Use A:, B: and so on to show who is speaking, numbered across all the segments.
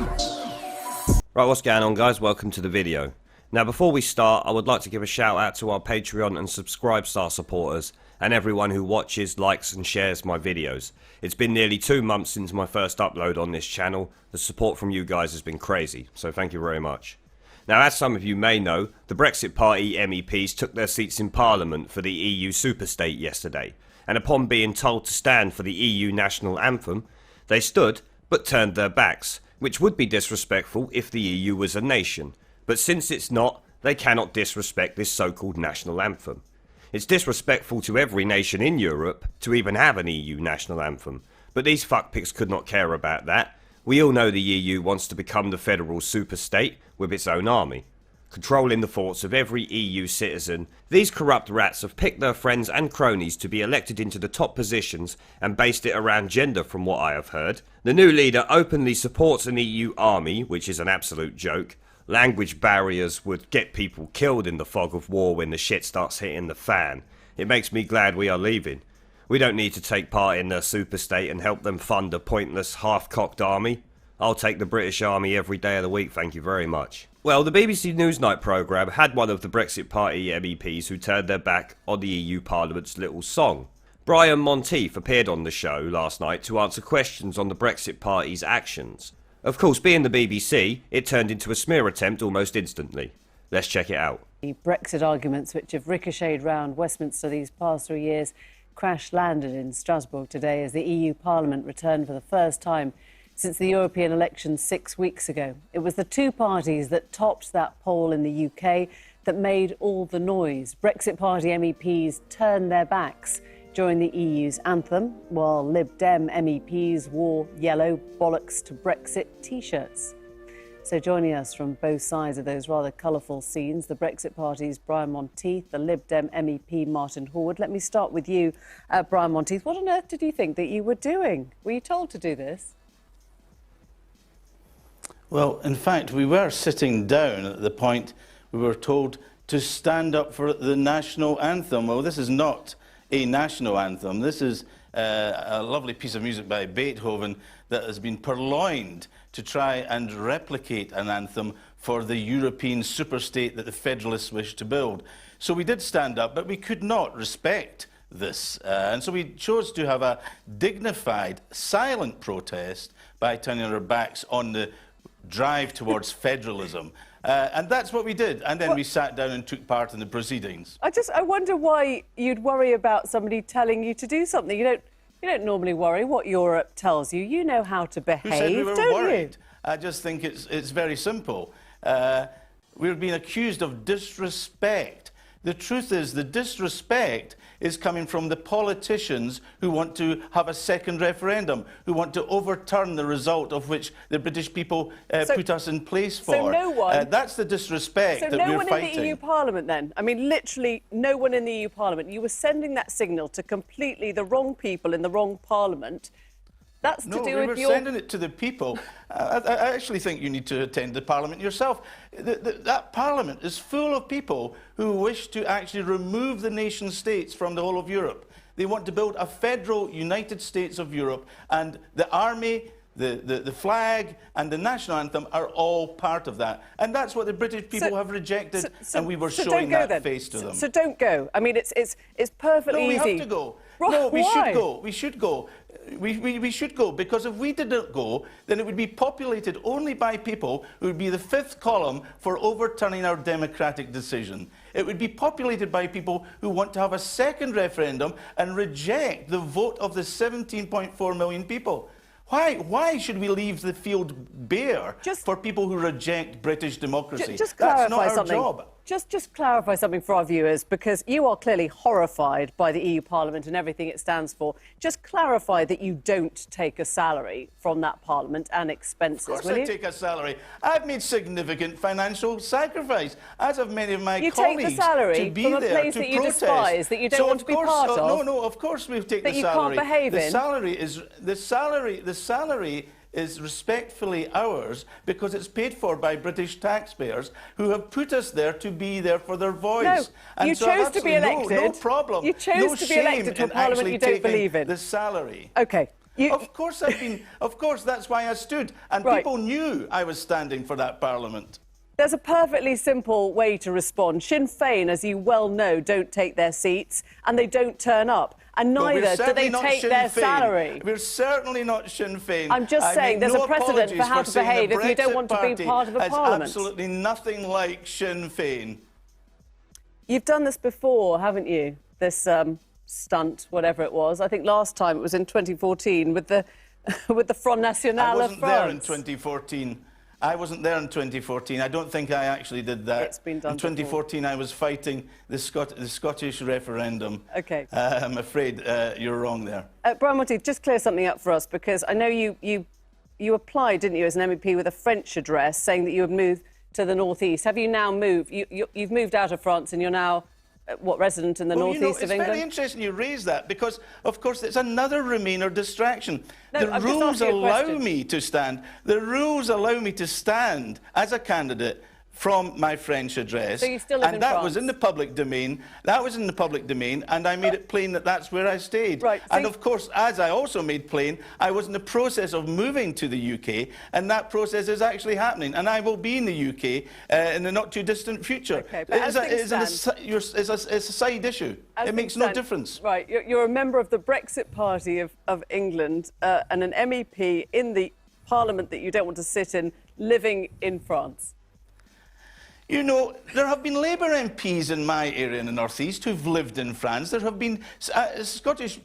A: Right, what's going on, guys? Welcome to the video. Now, before we start, I would like to give a shout out to our Patreon and Subscribe Star supporters and everyone who watches, likes and shares my videos. It's been nearly 2 months since my first upload on this channel. The support from you guys has been crazy, so thank you very much. Now, as some of you may know, the Brexit Party MEPs took their seats in Parliament for the EU superstate yesterday, and upon being told to stand for the EU national anthem, they stood but turned their backs, which would be disrespectful if the EU was a nation. But since it's not, they cannot disrespect this so-called national anthem. It's disrespectful to every nation in Europe to even have an EU national anthem, but these fuckpigs could not care about that. We all know the EU wants to become the federal superstate with its own army, controlling the thoughts of every EU citizen. These corrupt rats have picked their friends and cronies to be elected into the top positions and based it around gender, from what I have heard. The new leader openly supports an EU army, which is an absolute joke. Language barriers would get people killed in the fog of war when the shit starts hitting the fan. It makes me glad we are leaving. We don't need to take part in their superstate and help them fund a pointless, half-cocked army. I'll take the British Army every day of the week, thank you very much. Well, the BBC Newsnight programme had one of the Brexit Party MEPs who turned their back on the EU Parliament's little song. Brian Monteith appeared on the show last night to answer questions on the Brexit Party's actions. Of course, being the BBC, it turned into a smear attempt almost instantly. Let's check it out.
B: The Brexit arguments which have ricocheted round Westminster these past 3 years crash-landed in Strasbourg today as the EU Parliament returned for the first time since the European elections 6 weeks ago. It was the two parties that topped that poll in the UK that made all the noise. Brexit Party MEPs turned their backs during the EU's anthem, while Lib Dem MEPs wore yellow bollocks to Brexit t-shirts. So joining us from both sides of those rather colourful scenes, the Brexit Party's Brian Monteith, the Lib Dem MEP Martin Horwood. Let me start with you, Brian Monteith. What on earth did you think that you were doing? Were you told to do this?
C: Well, in fact, we were sitting down at the point we were told to stand up for the national anthem. Well, this is not a national anthem. This is a lovely piece of music by Beethoven that has been purloined to try and replicate an anthem for the European superstate that the Federalists wish to build. So we did stand up, but we could not respect this. And so we chose to have a dignified, silent protest by turning our backs on the drive towards federalism. And that's what we did. And then we sat down and took part in the proceedings.
B: I wonder why you'd worry about somebody telling you to do something. You don't normally worry what Europe tells you. You know how to behave,
C: Who said we were
B: don't
C: worried?
B: you?
C: I just think it's very simple. We're being accused of disrespect. The truth is, the disrespect is coming from the politicians who want to have a second referendum, who want to overturn the result of which the British people put us in place for.
B: So no one...
C: that's the disrespect that we're fighting.
B: So no one in the EU Parliament then? I mean, literally no one in the EU Parliament. You were sending that signal to completely the wrong people in the wrong Parliament. That's to do with your...
C: No, we were sending it to the people. I actually think you need to attend the Parliament yourself. That Parliament is full of people who wish to actually remove the nation states from the whole of Europe. They want to build a federal United States of Europe, and the army, the flag and the national anthem are all part of that. And that's what the British people have rejected, and we were showing that face to them.
B: So don't go. I mean, it's perfectly easy.
C: No, we have to go.
B: No,
C: we should go. We should go. We should go, because if we didn't go, then it would be populated only by people who would be the fifth column for overturning our democratic decision. It would be populated by people who want to have a second referendum and reject the vote of the 17.4 million people. Why should we leave the field bare for people who reject British democracy?
B: Just
C: That's not
B: clarify
C: our
B: something.
C: job.
B: Just clarify something for our viewers, because you are clearly horrified by the EU Parliament and everything it stands for. Just clarify that you don't take a salary from that Parliament and expenses,
C: Of course
B: will you?
C: I take a salary. I've made significant financial sacrifice, as have many of my
B: You
C: colleagues,
B: take the salary
C: to be
B: from a
C: there,
B: place
C: to
B: that you
C: protest.
B: despise, that you don't want to be part of.
C: No, of course we'll take
B: that
C: the
B: you
C: salary.
B: can't behave in.
C: The salary is respectfully ours because it's paid for by British taxpayers who have put us there to be there for their voice.
B: No,
C: and
B: you
C: so
B: chose to be elected.
C: No problem.
B: You chose to be elected to a Parliament you don't believe in.
C: The salary.
B: OK.
C: Of course I've been. Of course, that's why I stood. And
B: Right.
C: people knew I was standing for that Parliament.
B: There's a perfectly simple way to respond. Sinn Féin, as you well know, don't take their seats and they don't turn up. And
C: But we're
B: neither do
C: certainly
B: they
C: not
B: take
C: Sinn
B: their
C: Féin.
B: salary.
C: We're certainly not Sinn Féin.
B: I'm just
C: I
B: saying
C: make
B: there's
C: no
B: a precedent for
C: apologies
B: how to
C: saying
B: behave
C: the
B: if you don't
C: Brexit
B: want to be
C: Party
B: part of a
C: is
B: parliament.
C: absolutely nothing like Sinn Féin.
B: You've done this before, haven't you? This stunt, whatever it was. I think last time it was in 2014 with the with the Front National
C: I
B: of
C: wasn't there in
B: France.
C: 2014. I wasn't there in 2014. I don't think I actually did that.
B: It's been done
C: in 2014, I was fighting the Scottish referendum.
B: OK.
C: I'm afraid you're wrong there.
B: Brian Monteith, just clear something up for us, because I know you applied, didn't you, as an MEP with a French address saying that you would move to the northeast. Have you now moved? You've moved out of France and you're now, resident in the northeast of England?
C: It's very interesting you raise that because, of course, it's another Remainer distraction.
B: No,
C: The
B: I'm just
C: rules
B: asking a
C: allow
B: question.
C: me to stand. The rules allow me to stand as a candidate from my French address.
B: So you still live
C: and
B: in
C: that
B: France?
C: was in the public domain. That was in the public domain, and I made it plain that that's where I stayed.
B: Right, so
C: and of course, as I also made plain, I was in the process of moving to the UK, and that process is actually happening. And I will be in the UK in the not too distant future.
B: Okay, but as things
C: It's a side issue.
B: As
C: It makes
B: things
C: no
B: stand-
C: difference.
B: Right, you're a member of the Brexit Party of England and an MEP in the Parliament that you don't want to sit in, living in France.
C: You know, there have been Labour MPs in my area in the North East who've lived in France. There have been Scottish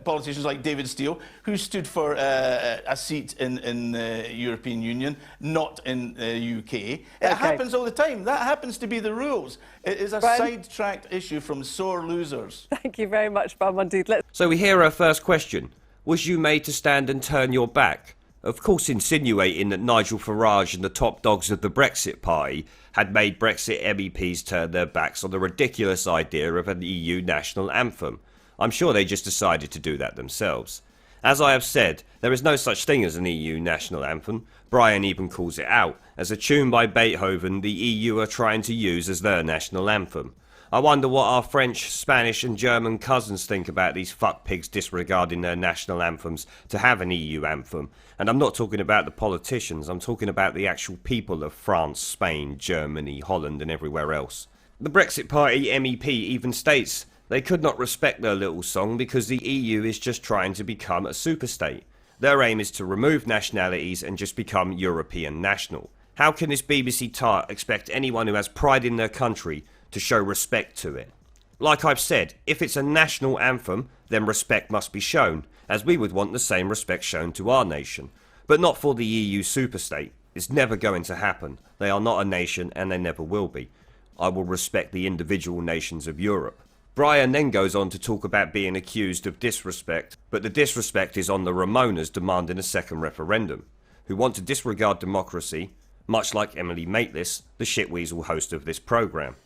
C: politicians like David Steele who stood for a seat in the European Union, not in the UK. It happens all the time. That happens to be the rules. It is a sidetracked issue from sore losers.
B: Thank you very much, Brian Monteith.
A: So we hear her first question. Was you made to stand and turn your back? Of course insinuating that Nigel Farage and the top dogs of the Brexit Party had made Brexit MEPs turn their backs on the ridiculous idea of an EU national anthem. I'm sure they just decided to do that themselves. As I have said, there is no such thing as an EU national anthem. Brian even calls it out as a tune by Beethoven the EU are trying to use as their national anthem. I wonder what our French, Spanish and German cousins think about these fuckpigs disregarding their national anthems to have an EU anthem. And I'm not talking about the politicians, I'm talking about the actual people of France, Spain, Germany, Holland and everywhere else. The Brexit Party MEP even states they could not respect their little song because the EU is just trying to become a superstate. Their aim is to remove nationalities and just become European national. How can this BBC tart expect anyone who has pride in their country to show respect to it? Like I've said, if it's a national anthem, then respect must be shown, as we would want the same respect shown to our nation. But not for the EU superstate. It's never going to happen. They are not a nation and they never will be. I will respect the individual nations of Europe. Brian then goes on to talk about being accused of disrespect, but the disrespect is on the Remoaners demanding a second referendum, who want to disregard democracy, much like Emily Matliss, the shitweasel host of this programme.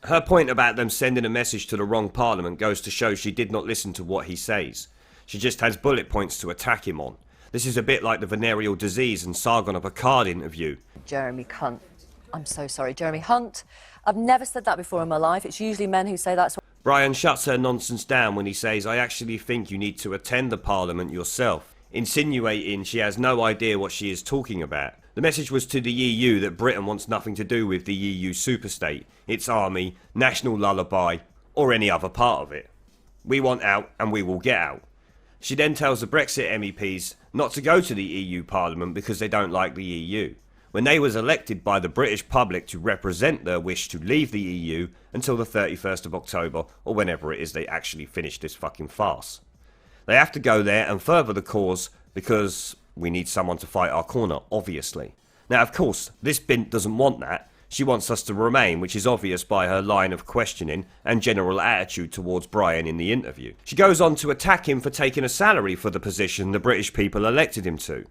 A: Her point about them sending a message to the wrong parliament goes to show she did not listen to what he says. She just has bullet points to attack him on. This is a bit like the venereal disease and Sargon of Akkad interview.
D: Jeremy Hunt. I'm so sorry, Jeremy Hunt. I've never said that before in my life. It's usually men who say that. So
A: Brian shuts her nonsense down when he says, I actually think you need to attend the parliament yourself, insinuating she has no idea what she is talking about. The message was to the EU that Britain wants nothing to do with the EU superstate, its army, national lullaby, or any other part of it. We want out and we will get out. She then tells the Brexit MEPs not to go to the EU Parliament because they don't like the EU, when they was elected by the British public to represent their wish to leave the EU until the 31st of October or whenever it is they actually finish this fucking farce. They have to go there and further the cause because we need someone to fight our corner, obviously. Now, of course, this bint doesn't want that. She wants us to remain, which is obvious by her line of questioning and general attitude towards Brian in the interview. She goes on to attack him for taking a salary for the position the British people elected him to.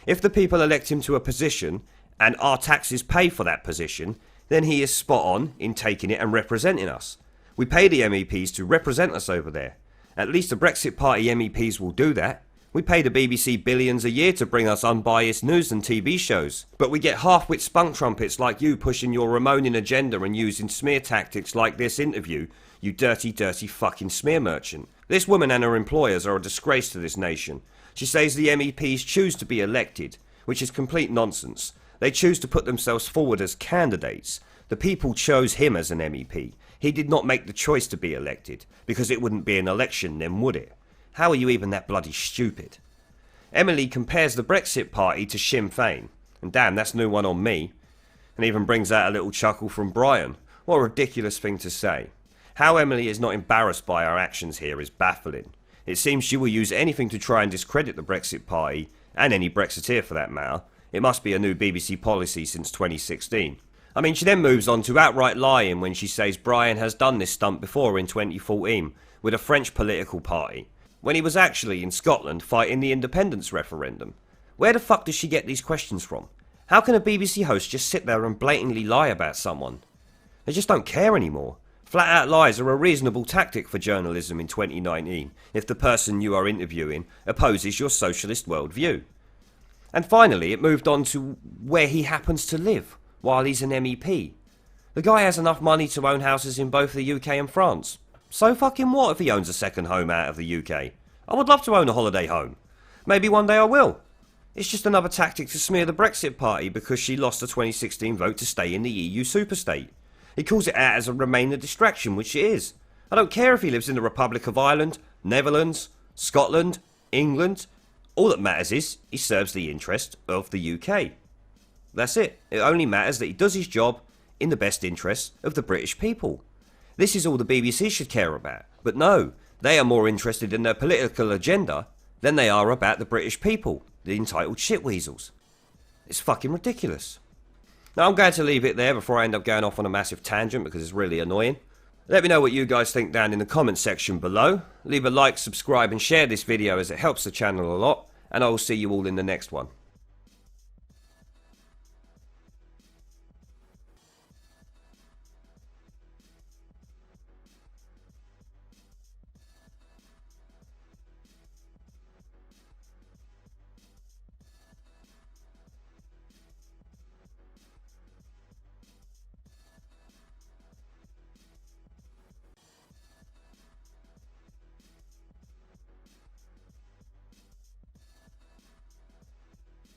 A: If the people elect him to a position and our taxes pay for that position, then he is spot on in taking it and representing us. We pay the MEPs to represent us over there. At least the Brexit Party MEPs will do that. We pay the BBC billions a year to bring us unbiased news and TV shows. But we get half-wit spunk trumpets like you pushing your Ramoning agenda and using smear tactics like this interview, you dirty, dirty fucking smear merchant. This woman and her employers are a disgrace to this nation. She says the MEPs choose to be elected, which is complete nonsense. They choose to put themselves forward as candidates. The people chose him as an MEP. He did not make the choice to be elected, because it wouldn't be an election then, would it? How are you even that bloody stupid? Emily compares the Brexit party to Sinn Féin. And damn, that's a new one on me. And even brings out a little chuckle from Brian. What a ridiculous thing to say. How Emily is not embarrassed by our actions here is baffling. It seems she will use anything to try and discredit the Brexit party, and any Brexiteer for that matter. It must be a new BBC policy since 2016. I mean, she then moves on to outright lying when she says Brian has done this stunt before in 2014 with a French political party, when he was actually in Scotland fighting the independence referendum. Where the fuck does she get these questions from? How can a BBC host just sit there and blatantly lie about someone? They just don't care anymore. Flat out lies are a reasonable tactic for journalism in 2019 if the person you are interviewing opposes your socialist worldview. And finally, it moved on to where he happens to live while he's an MEP. The guy has enough money to own houses in both the UK and France. So fucking what if he owns a second home out of the UK? I would love to own a holiday home. Maybe one day I will. It's just another tactic to smear the Brexit party because she lost the 2016 vote to stay in the EU superstate. He calls it out as a Remain a distraction, which it is. I don't care if he lives in the Republic of Ireland, Netherlands, Scotland, England. All that matters is he serves the interest of the UK. That's it. It only matters that he does his job in the best interest of the British people. This is all the BBC should care about. But no, they are more interested in their political agenda than they are about the British people, the entitled shitweasels. It's fucking ridiculous. Now I'm going to leave it there before I end up going off on a massive tangent because it's really annoying. Let me know what you guys think down in the comments section below. Leave a like, subscribe and share this video as it helps the channel a lot. And I will see you all in the next one.